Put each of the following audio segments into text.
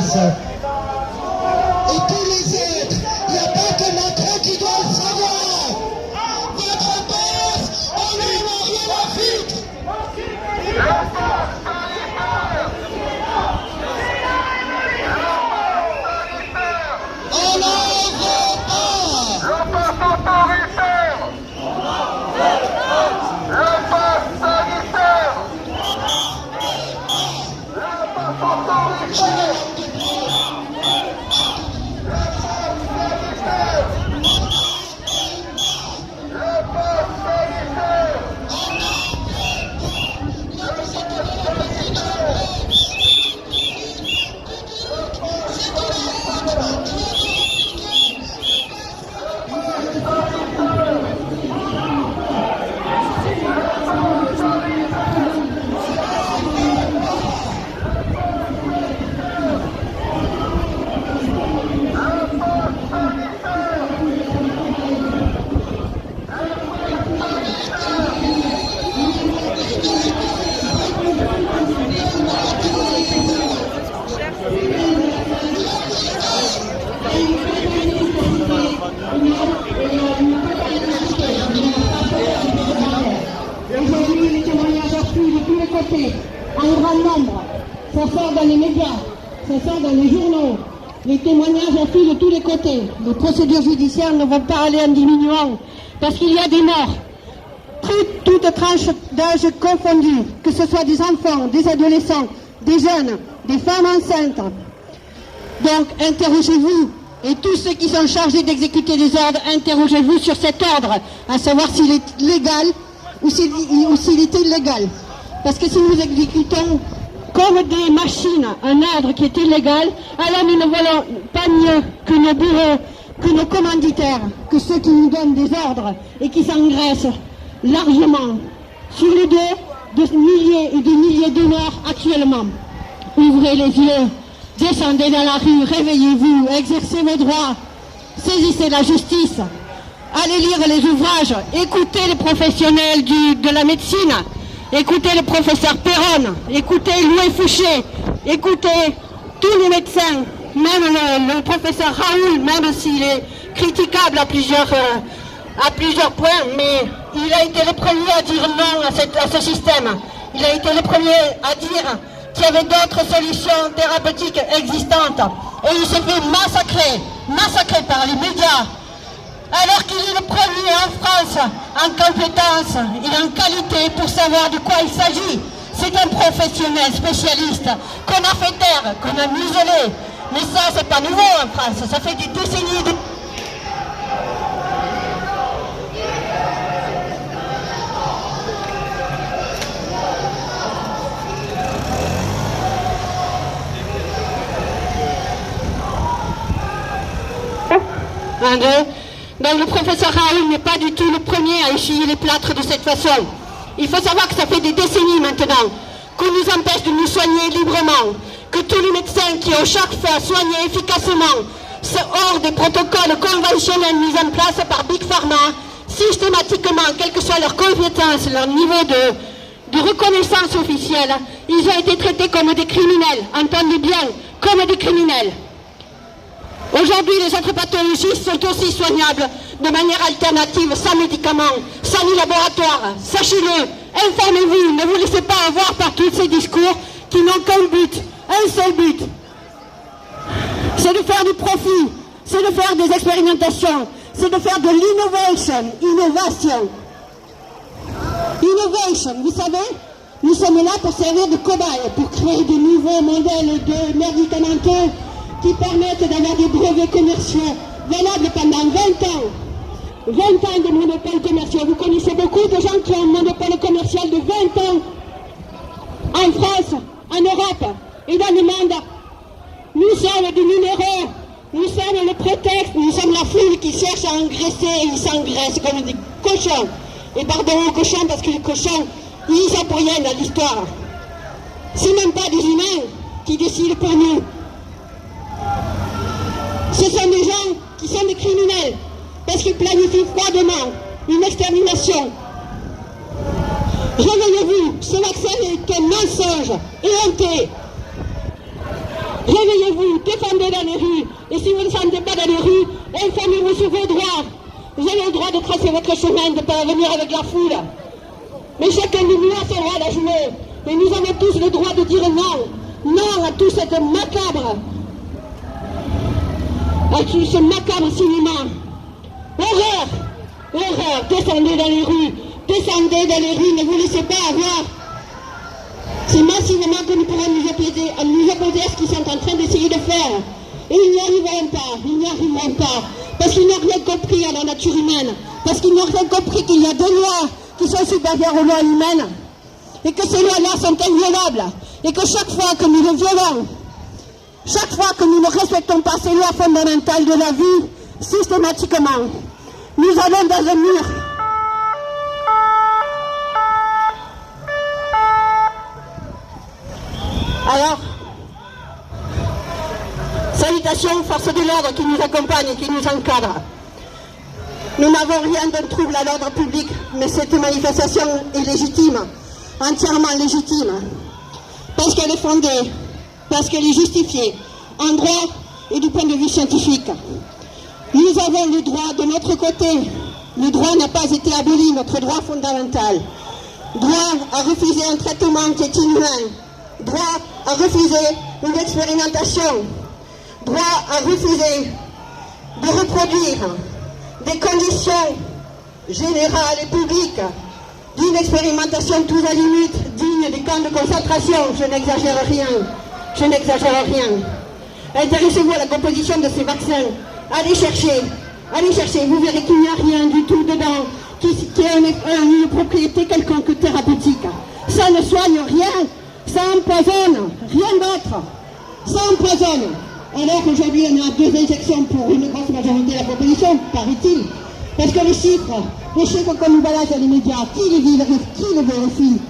base. Et tous les autres, il n'y a pas que Macron qui doit le savoir. Votre base, on n'en a rien à foutre. On n'en veut pas. Le passe autoritaire. Le passe sanitaire. Le passe autoritaire. Aujourd'hui, les témoignages affluent de tous les côtés, en grand nombre. Ça sort dans les médias, ça sort dans les journaux. Les témoignages affluent de tous les côtés. Les procédures judiciaires ne vont pas aller en diminuant, parce qu'il y a des morts. Toutes tranches d'âge confondues, que ce soit des enfants, des adolescents, des jeunes, des femmes enceintes. Donc, interrogez-vous. Et tous ceux qui sont chargés d'exécuter des ordres, interrogez-vous sur cet ordre, à savoir s'il est légal ou s'il est illégal. Parce que si nous exécutons comme des machines un ordre qui est illégal, alors nous ne valons pas mieux que nos bourreaux, que nos commanditaires, que ceux qui nous donnent des ordres et qui s'engraissent largement sur le dos de milliers et de milliers de morts actuellement. Ouvrez les yeux. Descendez dans la rue, réveillez-vous, exercez vos droits, saisissez la justice, allez lire les ouvrages, écoutez les professionnels de la médecine, écoutez le professeur Perron, écoutez Louis Fouché, écoutez tous les médecins, même le professeur Raoul, même s'il est critiquable à plusieurs points, mais il a été le premier à dire non à ce système. Il a été le premier à dire qu'il y avait d'autres solutions thérapeutiques existantes. Et il s'est fait massacrer par les médias, alors qu'il est le premier en France en compétence et en qualité pour savoir de quoi il s'agit. C'est un professionnel spécialiste qu'on a fait taire, qu'on a muselé. Mais ça, c'est pas nouveau en France, ça fait des décennies de... Donc le professeur Raoul n'est pas du tout le premier à essuyer les plâtres de cette façon. Il faut savoir que ça fait des décennies maintenant qu'on nous empêche de nous soigner librement, que tous les médecins qui ont chaque fois soigné efficacement, hors des protocoles conventionnels mis en place par Big Pharma, systématiquement, quelle que soit leur compétence, leur niveau de reconnaissance officielle, ils ont été traités comme des criminels, entendez bien, comme des criminels. Aujourd'hui, les autres pathologies sont aussi soignables de manière alternative, sans médicaments, sans laboratoire. Sachez-le, informez-vous, ne vous laissez pas avoir par tous ces discours qui n'ont qu'un but, un seul but. C'est de faire du profit, c'est de faire des expérimentations, c'est de faire de l'innovation, innovation, vous savez, nous sommes là pour servir de cobayes, pour créer de nouveaux modèles de médicamenteux qui permettent d'avoir des brevets commerciaux valables pendant 20 ans. 20 ans de monopole commercial. Vous connaissez beaucoup de gens qui ont un monopole commercial de 20 ans en France, en Europe et dans le monde. Nous sommes des numéros, nous sommes le prétexte, nous sommes la foule qui cherche à engraisser et ils s'engraissent comme des cochons. Et pardon aux cochons parce que les cochons, ils sont pour rien dans l'histoire. C'est même pas des humains qui décident pour nous. Ce sont des gens qui sont des criminels, parce qu'ils planifient froidement une extermination. Réveillez-vous, ce vaccin est un mensonge, éhonté. Réveillez-vous, défendez dans les rues. Et si vous ne sentez pas dans les rues, informez-vous sur vos droits. Vous avez le droit de tracer votre chemin, de ne pas venir avec la foule. Mais chacun de nous a son rôle à jouer. Et nous avons tous le droit de dire non. Non à tout cette macabre. À tout ce macabre cinéma. Horreur. Horreur. Descendez dans les rues. Descendez dans les rues. Ne vous laissez pas avoir. C'est massivement que nous pourrons nous opposer à ce qu'ils sont en train d'essayer de faire. Et ils n'y arriveront pas, ils n'y arriveront pas. Parce qu'ils n'ont rien compris à la nature humaine. Parce qu'ils n'ont rien compris qu'il y a des lois qui sont supérieures aux lois humaines. Et que ces lois-là sont inviolables. Et que chaque fois que nous les violons, chaque fois que nous ne respectons pas ces lois fondamentales de la vie, systématiquement, nous allons dans un mur. Alors, salutations aux forces de l'ordre qui nous accompagnent et qui nous encadrent. Nous n'avons rien de trouble à l'ordre public, mais cette manifestation est légitime, entièrement légitime, parce qu'elle est fondée, parce qu'elle est justifiée, en droit et du point de vue scientifique. Nous avons le droit de notre côté. Le droit n'a pas été aboli, notre droit fondamental. Droit à refuser un traitement qui est inhumain. Droit à refuser une expérimentation, droit à refuser de reproduire des conditions générales et publiques d'une expérimentation tous azimuts digne des camps de concentration. Je n'exagère rien, je n'exagère rien. Intéressez-vous à la composition de ces vaccins, allez chercher, vous verrez qu'il n'y a rien du tout dedans qui a une propriété quelconque thérapeutique. Ça ne soigne rien. Ça empoisonne, rien d'autre. Ça empoisonne. Alors qu'aujourd'hui, on a 2 injections pour une grosse majorité de la population, paraît-il. Parce que les chiffres qu'on nous balance dans les médias, qui les vérifie?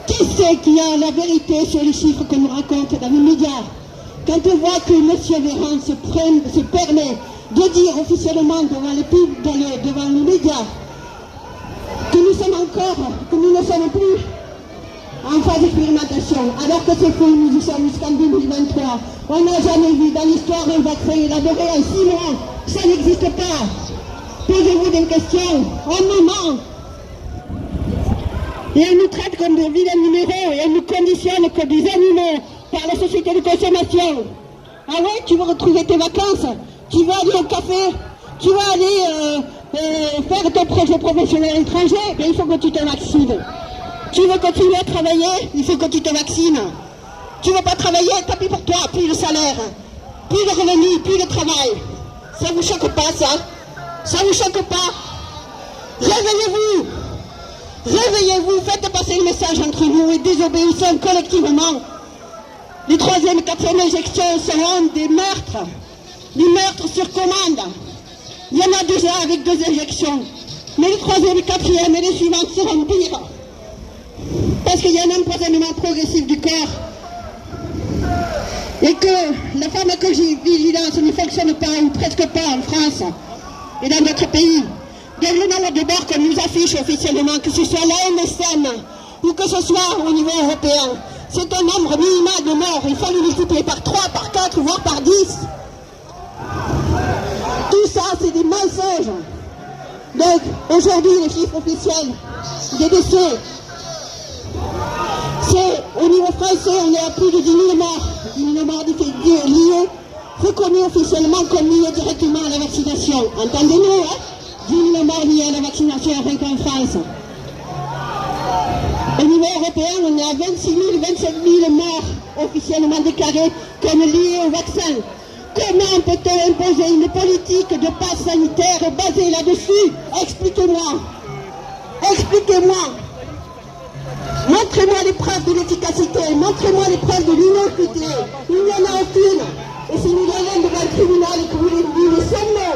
Qui c'est qui a la vérité sur les chiffres qu'on nous raconte dans les médias? Quand on voit que M. Véran se permet de dire officiellement devant les médias que nous ne sommes plus en phase d'expérimentation, alors que c'est faux, nous y sommes jusqu'en 2023. On n'a jamais vu dans l'histoire un vaccin élaboré en 6 mois. Ça n'existe pas. Posez-vous des questions. On nous ment. Et on nous traite comme des vilains numéros et on nous conditionne comme des animaux par la société de consommation. Ah ouais, tu veux retrouver tes vacances? Tu veux aller au café? Tu vas aller faire ton projet professionnel étranger? Bien, il faut que tu te vaccines. Tu veux continuer à travailler? Il faut que tu te vaccines. Tu ne veux pas travailler? Tant pis pour toi, plus de salaire, plus de revenus, plus de travail. Ça vous choque pas, ça? Ça vous choque pas? Réveillez-vous! Réveillez-vous, faites passer le message entre nous et désobéissons collectivement. Les 3e et 4e injections seront des meurtres sur commande. Il y en a déjà avec 2 injections. Mais les 3e et 4e et les suivantes seront pires. Parce qu'il y a un empoisonnement progressif du corps. Et que la pharmacovigilance ne fonctionne pas, ou presque pas, en France et dans d'autres pays. Donc le nombre de morts qu'on nous affiche officiellement, que ce soit l'ANSM ou que ce soit au niveau européen, c'est un nombre minimal de morts. Il faut le multiplier par 3, par 4, voire par 10. Tout ça, c'est des mensonges. Donc, aujourd'hui, les chiffres officiels des décès, c'est, au niveau français, on est à plus de 10 000 morts. 10 000 morts liés, reconnus officiellement comme liés directement à la vaccination. Entendez-nous, hein? 10 000 morts liés à la vaccination rien qu'en France. Au niveau européen, on est à 26 000, 27 000 morts officiellement déclarés comme liés au vaccin. Comment peut-on imposer une politique de passe sanitaire basée là-dessus? Expliquez-moi. Expliquez-moi. Montrez-moi les preuves de l'efficacité. Montrez-moi les preuves de l'innocuité. Il n'y en a aucune. Et si nous allons devant le tribunal et que vous les sommez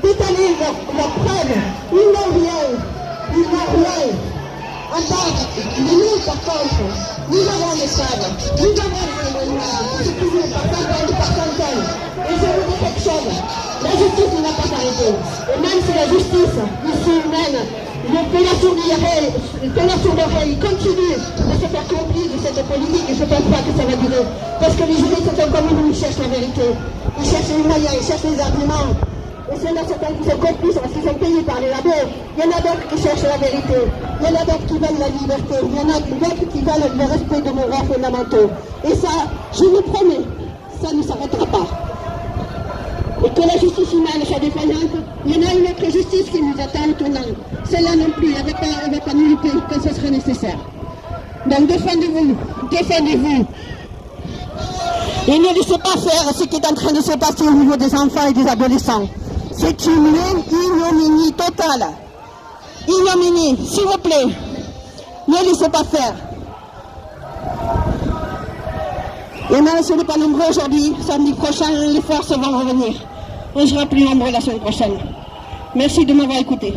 d'étaler leurs preuves, ils n'ont rien. Ils n'ont rien. Nous, par contre, nous avons les preuves. Nous avons les témoignages. C'est toujours par centaines, par centaines. Et je vous dis quelque chose. La justice ne va pas s'arrêter. Et même si la justice, ici humaine, que la sourde oreille continue de se faire complice de cette politique, et je ne pense pas que ça va durer. Parce que les juristes sont comme nous, ils cherchent la vérité. Ils cherchent les moyens, ils cherchent les arguments. Et ceux-là, certains qui sont complices parce qu'ils sont payés par les labos. Il y en a d'autres qui cherchent la vérité. Il y en a d'autres qui veulent la liberté. Il y en a d'autres qui veulent le respect de nos droits fondamentaux. Et ça, je vous promets, ça ne s'arrêtera pas. Et que la justice humaine soit défaillante, il y en a une autre justice qui nous attend au tournant. Celle-là non plus, elle ne va pas nous louper quand ce sera nécessaire. Donc défendez-vous, défendez-vous. Et ne laissez pas faire ce qui est en train de se passer au niveau des enfants et des adolescents. C'est une ignominie totale. Ignominie, s'il vous plaît. Ne laissez pas faire. Et même si on n'est pas nombreux aujourd'hui, samedi prochain, les forces vont revenir. On sera plus nombreux la semaine prochaine. Merci de m'avoir écouté.